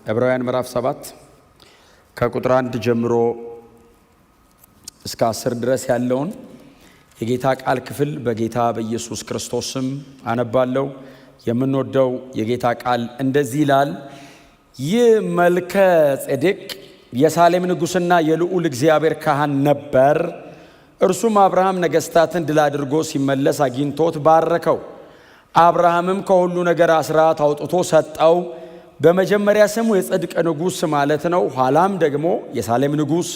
ዕብራውያን ምዕራፍ 7 ከቁጥር 1 ጀምሮ እስከ 10 ድረስ ያለውን የጌታ ቃል ክፍል በጌታ በኢየሱስ ክርስቶስ ስም አነባለሁ። የምንወደው የጌታ ቃል እንደዚህ ይላል። ይህ መልከ ጼዴቅ የሳሌም ንጉሥና የልዑል እግዚአብሔር ካህን ነበር። እርሱም አብርሃም ነገሥታትን ድል አድርጎ ሲመለስ አግኝቶት ባረከው። አብርሃምም ከሁሉ ነገር አስራት አውጥቶ ሰጠው። በመጀመሪያ ስሙ የጽድቅ ንጉሥ ማለት ነው። ኋላም ደግሞ የሳሌም ንጉሥ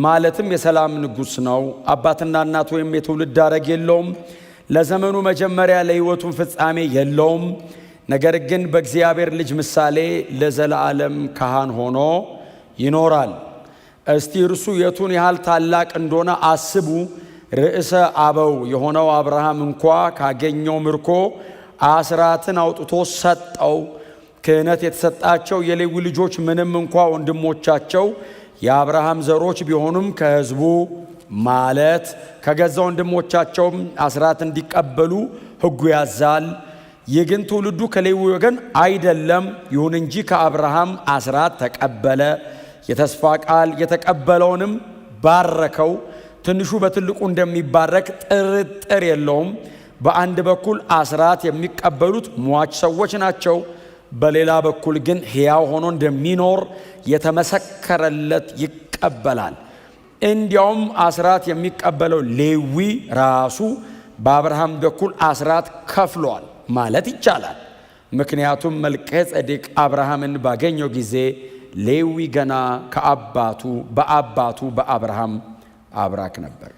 ማለትም የሰላም ንጉሥ ነው። አባትና እናት ወይም የትውልድ ሐረግ የለውም። ለዘመኑ መጀመሪያ ለሕይወቱም ፍጻሜ የለውም። ነገር ግን በእግዚአብሔር ልጅ ምሳሌ ለዘላለም ካህን ሆኖ ይኖራል። እስቲ እርሱ የቱን ያህል ታላቅ እንደሆነ አስቡ። ርዕሰ አበው የሆነው አብርሃም እንኳ ካገኘው ምርኮ አስራትን አውጥቶ ሰጠው። ክህነት የተሰጣቸው የሌዊ ልጆች ምንም እንኳ ወንድሞቻቸው የአብርሃም ዘሮች ቢሆኑም ከሕዝቡ ማለት ከገዛ ወንድሞቻቸውም አስራት እንዲቀበሉ ሕጉ ያዛል። ይህ ግን ትውልዱ ከሌዊ ወገን አይደለም። ይሁን እንጂ ከአብርሃም አስራት ተቀበለ። የተስፋ ቃል የተቀበለውንም ባረከው። ትንሹ በትልቁ እንደሚባረክ ጥርጥር የለውም። በአንድ በኩል አስራት የሚቀበሉት ሟች ሰዎች ናቸው፣ በሌላ በኩል ግን ሕያው ሆኖ እንደሚኖር የተመሰከረለት ይቀበላል። እንዲያውም አስራት የሚቀበለው ሌዊ ራሱ በአብርሃም በኩል አስራት ከፍሏል ማለት ይቻላል። ምክንያቱም መልከ ጼዴቅ አብርሃምን ባገኘው ጊዜ ሌዊ ገና በአባቱ በአብርሃም አብራክ ነበር።